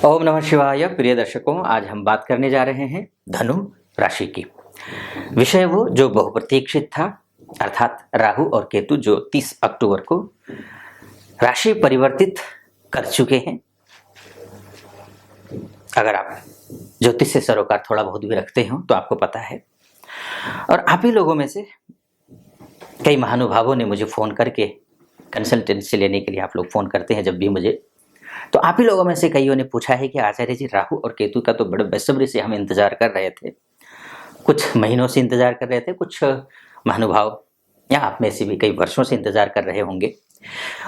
ओम नमः शिवाय। प्रिय दर्शकों, आज हम बात करने जा रहे हैं धनु राशि की। विषय वो जो बहुप्रतीक्षित था, अर्थात राहु और केतु जो 30 अक्टूबर को राशि परिवर्तित कर चुके हैं। अगर आप ज्योतिष से सरोकार थोड़ा बहुत भी रखते हो तो आपको पता है। और आप ही लोगों में से कई महानुभावों ने मुझे फ़ोन करके कंसल्टेंसी लेने के लिए, आप लोग फ़ोन करते हैं जब भी मुझे, तो आप ही लोगों में से कईयों ने पूछा है कि आचार्य जी, राहु और केतु का तो बड़े बेसब्री से हम इंतजार कर रहे थे, कुछ महीनों से इंतजार कर रहे थे, कुछ महानुभाव या आप में से भी कई वर्षों से इंतजार कर रहे होंगे।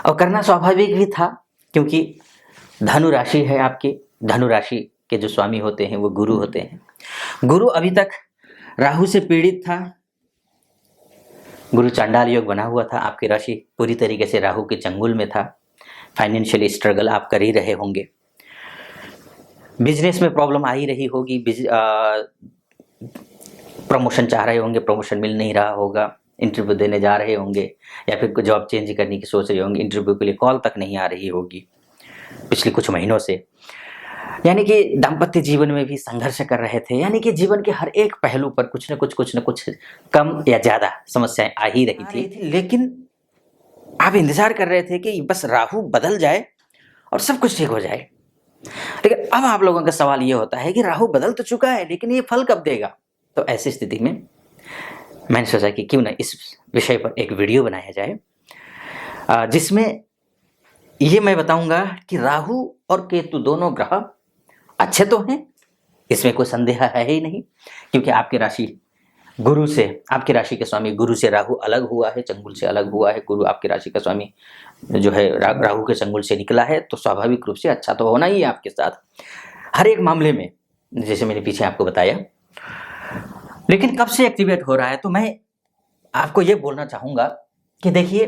और करना स्वाभाविक भी था, क्योंकि धनु राशि है आपकी। धनु राशि के जो स्वामी होते हैं वो गुरु होते हैं। गुरु अभी तक राहु से पीड़ित था, गुरु चांडाल योग बना हुआ था, आपकी राशि पूरी तरीके से राहु के चंगुल में था। फाइनेंशियली स्ट्रगल आप कर ही रहे होंगे, बिजनेस में प्रॉब्लम आ ही रही होगी, प्रमोशन चाह रहे होंगे, प्रमोशन मिल नहीं रहा होगा, इंटरव्यू देने जा रहे होंगे या फिर जॉब चेंज करने की सोच रहे होंगे, इंटरव्यू के लिए कॉल तक नहीं आ रही होगी पिछले कुछ महीनों से। यानी कि दाम्पत्य जीवन में भी संघर्ष कर रहे थे, यानी कि जीवन के हर एक पहलू पर कुछ न कुछ कम या ज्यादा समस्याएं आ ही रही थी। लेकिन आप इंतजार कर रहे थे कि बस राहु बदल जाए और सब कुछ ठीक हो जाए। लेकिन अब आप लोगों का सवाल ये होता है कि राहु बदल तो चुका है, लेकिन ये फल कब देगा। तो ऐसी स्थिति में मैंने सोचा कि क्यों ना इस विषय पर एक वीडियो बनाया जाए, जिसमें ये मैं बताऊंगा कि राहु और केतु दोनों ग्रह अच्छे तो हैं, इसमें कोई संदेह है ही नहीं, क्योंकि आपकी राशि गुरु से, आपकी राशि के स्वामी गुरु से राहु अलग हुआ है, चंगुल से अलग हुआ है। गुरु आपकी राशि का स्वामी जो है राहु के चंगुल से निकला है, तो स्वाभाविक रूप से अच्छा तो होना ही है आपके साथ हर एक मामले में, जैसे मैंने पीछे आपको बताया। लेकिन कब से एक्टिवेट हो रहा है, तो मैं आपको ये बोलना चाहूंगा कि देखिए,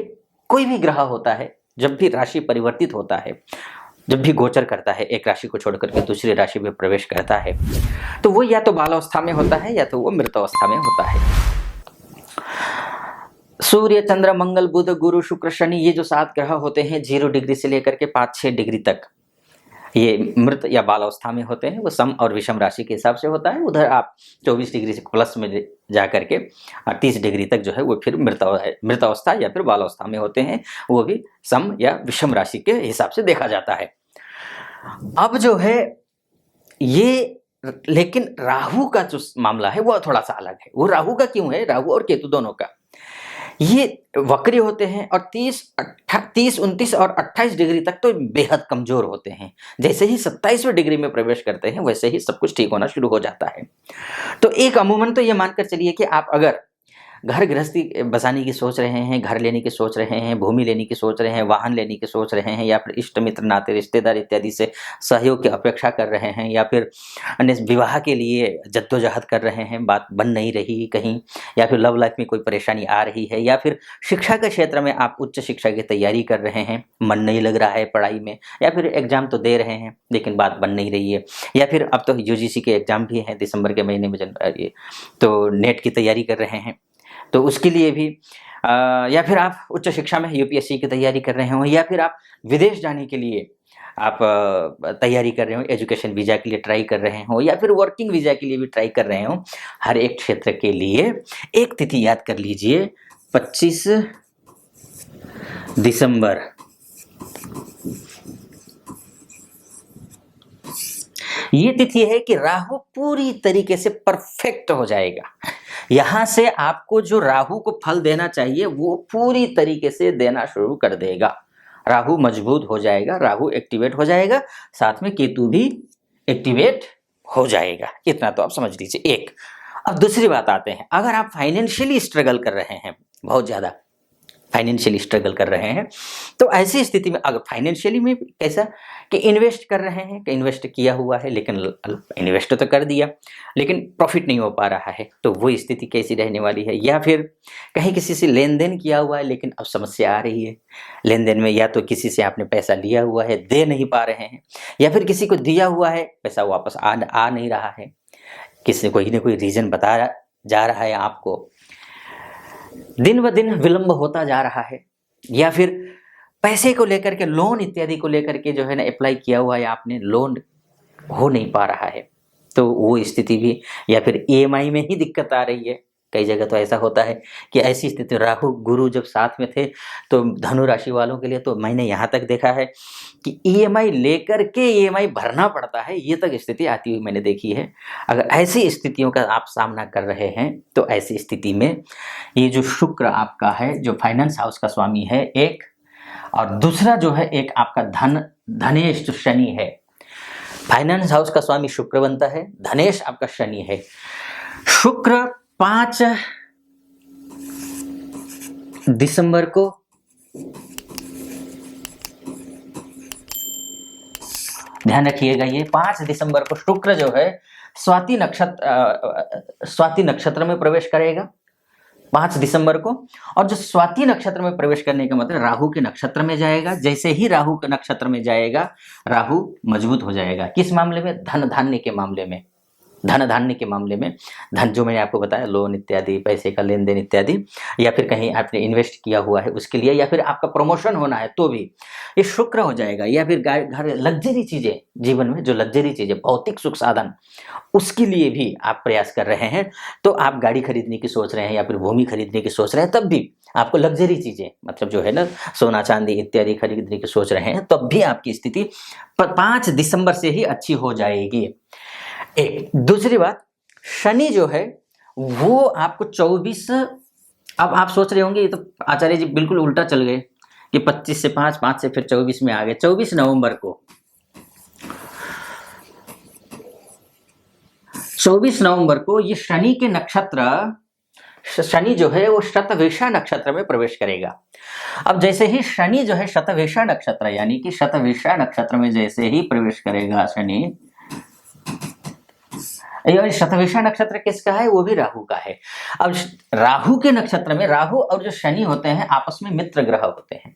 कोई भी ग्रह होता है, जब भी राशि परिवर्तित होता है, जब भी गोचर करता है, एक राशि को छोड़कर के दूसरी राशि में प्रवेश करता है, तो वो या तो बालावस्था में होता है या तो वो मृतावस्था में होता है। सूर्य, चंद्र, मंगल, बुध, गुरु, शुक्र, शनि, ये जो 7 ग्रह होते हैं 0 डिग्री से लेकर के 5-6 डिग्री तक ये मृत या बालावस्था में होते हैं। वो सम और विषम राशि के हिसाब से होता है। उधर आप 24 डिग्री से प्लस में जा करके 30 डिग्री तक जो है वो फिर मृतावस्था या फिर बालावस्था में होते हैं। वो भी सम या विषम राशि के हिसाब से देखा जाता है। अब जो है ये, लेकिन राहु का जो मामला है वो थोड़ा सा अलग है। वो राहु का क्यों है, राहु और केतु दोनों का, ये वक्री होते हैं और 30, 29 और 28 डिग्री तक तो बेहद कमजोर होते हैं। जैसे ही 27वें डिग्री में प्रवेश करते हैं वैसे ही सब कुछ ठीक होना शुरू हो जाता है। तो एक अमूमन तो ये मानकर चलिए कि आप अगर घर गृहस्थी बसाने की सोच रहे हैं, घर लेने की सोच रहे हैं, भूमि लेने की सोच रहे हैं, वाहन लेने की सोच रहे हैं, या फिर इष्ट मित्र नाते रिश्तेदार इत्यादि से सहयोग की अपेक्षा कर रहे हैं, या फिर अन्य विवाह के लिए जद्दोजहद कर रहे हैं, बात बन नहीं रही कहीं, या फिर लव लाइफ में कोई परेशानी आ रही है, या फिर शिक्षा के क्षेत्र में आप उच्च शिक्षा की तैयारी कर रहे हैं, मन नहीं लग रहा है पढ़ाई में, या फिर एग्जाम तो दे रहे हैं लेकिन बात बन नहीं रही है, या फिर अब तो यूजीसी के एग्जाम भी हैं दिसंबर के महीने में, तो नेट की तैयारी कर रहे हैं तो उसके लिए भी, या फिर आप उच्च शिक्षा में यूपीएससी की तैयारी कर रहे हो, या फिर आप विदेश जाने के लिए आप तैयारी कर रहे हो, एजुकेशन वीज़ा के लिए ट्राई कर रहे हो, या फिर वर्किंग वीज़ा के लिए भी ट्राई कर रहे हो। हर एक क्षेत्र के लिए एक तिथि याद कर लीजिए, 25 दिसंबर। ये तिथि है कि राहु पूरी तरीके से परफेक्ट हो जाएगा। यहां से आपको जो राहु को फल देना चाहिए वो पूरी तरीके से देना शुरू कर देगा। राहु मजबूत हो जाएगा, राहु एक्टिवेट हो जाएगा, साथ में केतु भी एक्टिवेट हो जाएगा। इतना तो आप समझ लीजिए एक। अब दूसरी बात आते हैं, अगर आप फाइनेंशियली स्ट्रगल कर रहे हैं, बहुत ज्यादा फाइनेंशियली स्ट्रगल कर रहे हैं, तो ऐसी स्थिति में अगर फाइनेंशियली में कैसा कि इन्वेस्ट कर रहे हैं, कि इन्वेस्ट किया हुआ है, लेकिन इन्वेस्ट तो कर दिया लेकिन प्रॉफिट नहीं हो पा रहा है, तो वो स्थिति कैसी रहने वाली है। या फिर कहीं किसी से लेन देन किया हुआ है लेकिन अब समस्या आ रही है लेन देन में, या तो किसी से आपने पैसा लिया हुआ है, दे नहीं पा रहे हैं, या फिर किसी को दिया हुआ है, पैसा वापस आ नहीं रहा है, किसी कोई ना कोई रीजन बता जा रहा है आपको, दिन ब दिन विलंब होता जा रहा है, या फिर पैसे को लेकर के, लोन इत्यादि को लेकर के जो है ना अप्लाई किया हुआ है आपने, लोन हो नहीं पा रहा है, तो वो स्थिति भी, या फिर ईएमआई में ही दिक्कत आ रही है। कई जगह तो ऐसा होता है कि ऐसी स्थिति, राहु गुरु जब साथ में थे तो धनु राशि वालों के लिए तो मैंने यहाँ तक देखा है कि ईएमआई लेकर के ईएमआई भरना पड़ता है, ये तक स्थिति आती हुई मैंने देखी है। अगर ऐसी स्थितियों का आप सामना कर रहे हैं तो ऐसी स्थिति में ये जो शुक्र आपका है, जो फाइनेंस हाउस का स्वामी है एक, और दूसरा जो है एक आपका धनेश जो शनि है। फाइनेंस हाउस का स्वामी शुक्र बनता है, धनेश आपका शनि है। शुक्र 5 दिसंबर को ध्यान रखिएगा, ये 5 दिसंबर को शुक्र जो है स्वाति नक्षत्र में प्रवेश करेगा 5 दिसंबर को। और जो स्वाति नक्षत्र में प्रवेश करने का मतलब राहु के नक्षत्र में जाएगा। जैसे ही राहु के नक्षत्र में जाएगा, राहु मजबूत हो जाएगा। किस मामले में? धन धान्य के मामले में। धन धान्य के मामले में, धन जो मैंने आपको बताया, लोन इत्यादि, पैसे का लेन देन इत्यादि, या फिर कहीं आपने इन्वेस्ट किया हुआ है उसके लिए, या फिर आपका प्रमोशन होना है तो भी ये शुक्र हो जाएगा। या फिर घर, लग्जरी चीजें, जीवन में जो लग्जरी चीजें, भौतिक सुख साधन, उसके लिए भी आप प्रयास कर रहे हैं, तो आप गाड़ी खरीदने की सोच रहे हैं या फिर भूमि खरीदने की सोच रहे हैं, तब भी आपको लग्जरी चीजें, मतलब जो है ना सोना चांदी इत्यादि खरीदने की सोच रहे हैं, तब भी आपकी स्थिति 5 दिसंबर से ही अच्छी हो जाएगी। एक दूसरी बात, शनि जो है वो आपको 24, अब आप सोच रहे होंगे ये तो आचार्य जी बिल्कुल उल्टा चल गए कि 25 से 5, 5 से फिर 24 में आ गए। 24 नवंबर को, 24 नवंबर को ये शनि के नक्षत्र, शनि जो है वो शतभिषा नक्षत्र में प्रवेश करेगा। अब जैसे ही शनि जो है शतभिषा नक्षत्र, यानी कि शतभिषा नक्षत्र में जैसे ही प्रवेश करेगा शनि, शतभिषा नक्षत्र किसका है? वो भी राहु का है। अब राहु के नक्षत्र में, राहु और जो शनि होते हैं आपस में मित्र ग्रह होते हैं।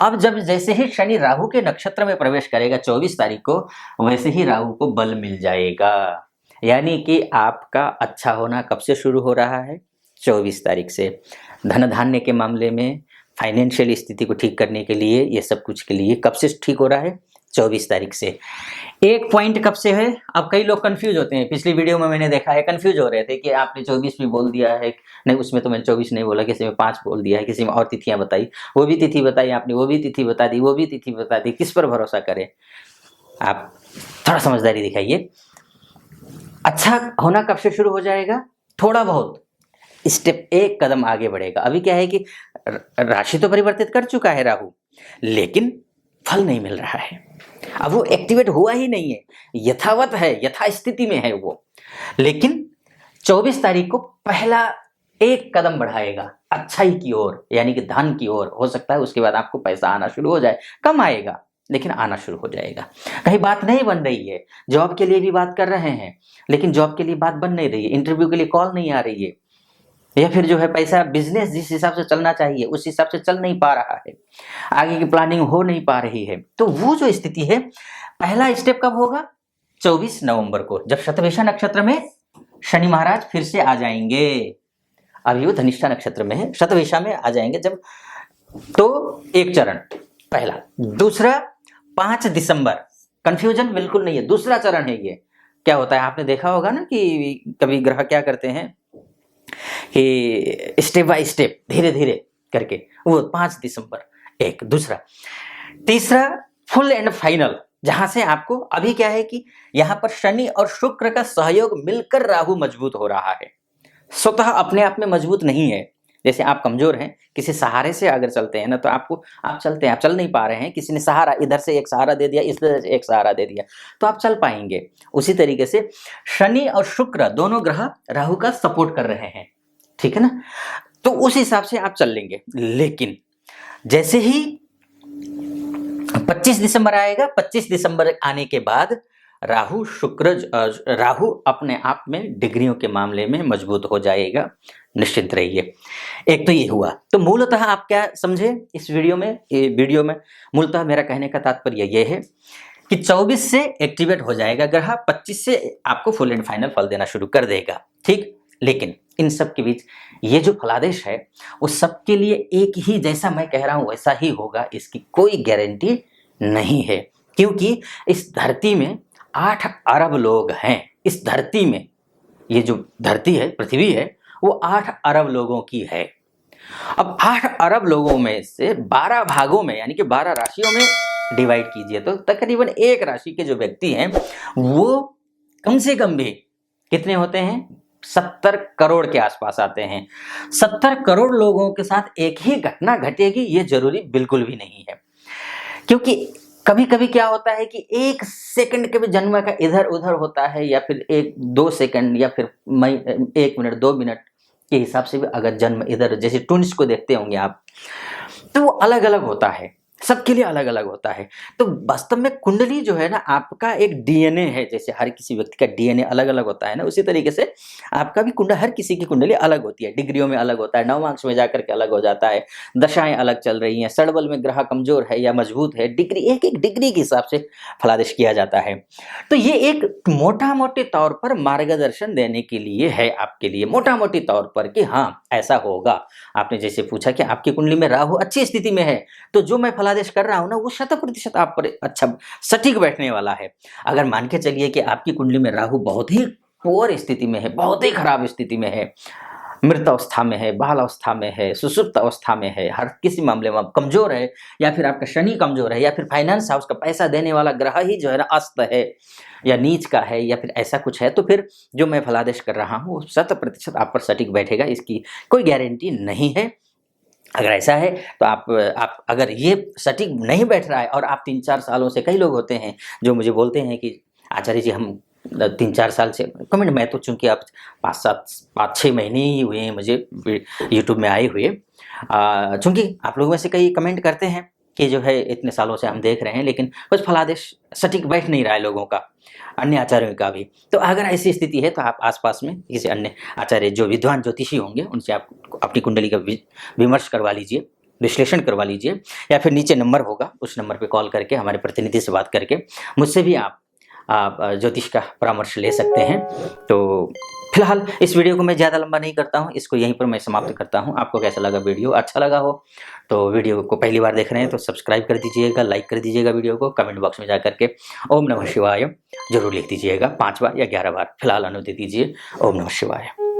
अब जब जैसे ही शनि राहु के नक्षत्र में प्रवेश करेगा 24 तारीख को, वैसे ही राहु को बल मिल जाएगा। यानी कि आपका अच्छा होना कब से शुरू हो रहा है? 24 तारीख से। धन धान्य के मामले में, फाइनेंशियल स्थिति को ठीक करने के लिए, ये सब कुछ के लिए कब से ठीक हो रहा है? 24 तारीख से। एक पॉइंट कब से है? अब कई लोग कंफ्यूज होते हैं। पिछली वीडियो में मैंने देखा है कंफ्यूज हो रहे थे कि आपने 24 भी बोल दिया है, नहीं उसमें तो मैंने 24 नहीं बोला, किसी में 5 बोल दिया है, किसी में और तिथियां बताई, वो भी तिथि बताई आपने, वो भी तिथि बता दी, वो भी तिथि बता दी। किस पर भरोसा करें? आप थोड़ा समझदारी दिखाइए। अच्छा होना कब से शुरू हो जाएगा? थोड़ा बहुत स्टेप, एक कदम आगे बढ़ेगा। अभी क्या है कि राशि तो परिवर्तित कर चुका है राहु, लेकिन फल नहीं मिल रहा है। अब वो एक्टिवेट हुआ ही नहीं है, यथावत है, यथास्थिति में है वो। लेकिन 24 तारीख को पहला एक कदम बढ़ाएगा अच्छाई की ओर, यानी कि धन की ओर। हो सकता है उसके बाद आपको पैसा आना शुरू हो जाए, कम आएगा लेकिन आना शुरू हो जाएगा। कहीं बात नहीं बन रही है, जॉब के लिए भी बात कर रहे हैं लेकिन जॉब के लिए बात बन नहीं रही है, इंटरव्यू के लिए कॉल नहीं आ रही है, या फिर जो है पैसा, बिजनेस जिस हिसाब से चलना चाहिए उस हिसाब से चल नहीं पा रहा है, आगे की प्लानिंग हो नहीं पा रही है। तो वो जो स्थिति है, पहला स्टेप कब होगा? 24 नवंबर को, जब शतभिषा नक्षत्र में शनि महाराज फिर से आ जाएंगे। अभी वो धनिष्ठा नक्षत्र में है, शतभिषा में आ जाएंगे जब, तो एक चरण पहला। दूसरा 5 दिसंबर, कंफ्यूजन बिल्कुल नहीं है, दूसरा चरण है ये। क्या होता है आपने देखा होगा ना कि कभी ग्रह क्या करते हैं कि स्टेप बाय स्टेप, धीरे धीरे करके, वो 5 दिसंबर एक। दूसरा, तीसरा फुल एंड फाइनल, जहां से आपको, अभी क्या है कि यहां पर शनि और शुक्र का सहयोग मिलकर राहु मजबूत हो रहा है। स्वतः अपने आप में मजबूत नहीं है। जैसे आप कमजोर हैं, किसी सहारे से अगर चलते हैं ना, तो आपको, आप चलते हैं, आप चल नहीं पा रहे हैं, किसी ने सहारा, इधर से एक सहारा दे दिया, इधर से एक सहारा दे दिया, तो आप चल पाएंगे। उसी तरीके से शनि और शुक्र दोनों ग्रह राहु का सपोर्ट कर रहे हैं, ठीक है ना, तो उस हिसाब से आप चल लेंगे। लेकिन जैसे ही 25 दिसंबर आएगा, 25 दिसंबर आने के बाद राहु राहु अपने आप में डिग्रियों के मामले में मजबूत हो जाएगा, निश्चिंत रहिए। एक तो ये हुआ। तो मूलतः आप क्या समझे इस वीडियो में मूलतः मेरा कहने का तात्पर्य ये है कि 24 से एक्टिवेट हो जाएगा ग्रह, 25 से आपको फुल एंड फाइनल फल देना शुरू कर देगा, ठीक। लेकिन इन सब के बीच ये जो फलादेश है वो सबके लिए एक ही, जैसा मैं कह रहा हूं वैसा ही होगा, इसकी कोई गारंटी नहीं है। क्योंकि इस धरती में 8 अरब लोग हैं इस धरती में। ये जो धरती है, पृथ्वी है, वो 8 अरब लोगों की है। अब 8 अरब लोगों में से 12 भागों में यानी कि 12 राशियों में डिवाइड कीजिए तो तकरीबन एक राशि के जो व्यक्ति हैं वो कम से कम भी कितने होते हैं, 70 करोड़ के आसपास आते हैं। 70 करोड़ लोगों के साथ एक ही घटना घटेगी ये जरूरी बिल्कुल भी नहीं है, क्योंकि कभी कभी क्या होता है कि 1 सेकंड के भी जन्म का इधर उधर होता है, या फिर 1-2 सेकंड, या फिर 1 मिनट 2 मिनट के हिसाब से भी अगर जन्म इधर, जैसे ट्विंस को देखते होंगे आप, तो वो अलग अलग होता है, सबके लिए अलग अलग होता है। तो वास्तव में कुंडली जो है ना आपका एक डीएनए है, जैसे हर किसी व्यक्ति का डीएनए अलग अलग होता है ना, उसी तरीके से आपका भी हर किसी की कुंडली अलग होती है, डिग्रियों में अलग होता है, नवमांश में जाकर के अलग हो जाता है, दशाएं अलग चल रही हैं, सड़बल में ग्रह कमजोर है या मजबूत है, डिग्री एक एक डिग्री के हिसाब से फलादेश किया जाता है। तो ये एक मोटा मोटे तौर पर मार्गदर्शन देने के लिए है आपके लिए, मोटा मोटी तौर पर कि हाँ ऐसा होगा। आपने जैसे पूछा कि आपकी कुंडली में राहु अच्छी स्थिति में है, तो जो मैं फलादेश कर रहा हूं ना वो 100% आप पर अच्छा सटीक बैठने वाला है। अगर मान के चलिए कि आपकी कुंडली में राहु बहुत ही पुअर स्थिति में है, बहुत ही खराब स्थिति में है, मृत अवस्था में है, बाल अवस्था में है, सुसुप्त अवस्था में है, हर किसी मामले में कमजोर है, या फिर आपका शनि कमजोर है, या फिर फाइनेंस हाउस का पैसा देने वाला ग्रह ही जो है ना अस्त है या नीच का है, या फिर ऐसा कुछ है, तो फिर जो मैं फलादेश कर रहा हूँ 100% आप पर सटीक बैठेगा, इसकी कोई गारंटी नहीं है। अगर ऐसा है तो आप अगर ये सटीक नहीं बैठ रहा है और आप 3-4 सालों से, कई लोग होते हैं जो मुझे बोलते हैं कि आचार्य जी हम 3-4 साल से कमेंट, मैं तो चूंकि आप 5-6 महीने ही हुए हैं मुझे यूट्यूब में आए हुए, चूंकि आप लोगों में से कई कमेंट करते हैं कि जो है इतने सालों से हम देख रहे हैं लेकिन कुछ फलादेश सटीक बैठ नहीं रहा है लोगों का, अन्य आचार्यों का भी। तो अगर ऐसी स्थिति है तो आप आसपास में किसी अन्य आचार्य जो विद्वान ज्योतिषी होंगे उनसे आप अपनी कुंडली का विमर्श करवा लीजिए, विश्लेषण करवा लीजिए, या फिर नीचे नंबर होगा उस नंबर पर कॉल करके हमारे प्रतिनिधि से बात करके मुझसे भी आप ज्योतिष का परामर्श ले सकते हैं। तो फिलहाल इस वीडियो को मैं ज़्यादा लंबा नहीं करता हूँ, इसको यहीं पर मैं समाप्त करता हूँ। आपको कैसा लगा वीडियो, अच्छा लगा हो तो वीडियो को पहली बार देख रहे हैं तो सब्सक्राइब कर दीजिएगा, लाइक कर दीजिएगा वीडियो को, कमेंट बॉक्स में जा करके ओम नमः शिवाय जरूर लिख दीजिएगा 5 बार या 11 बार। फिलहाल अनुमति दीजिए। ओम नमः शिवाय।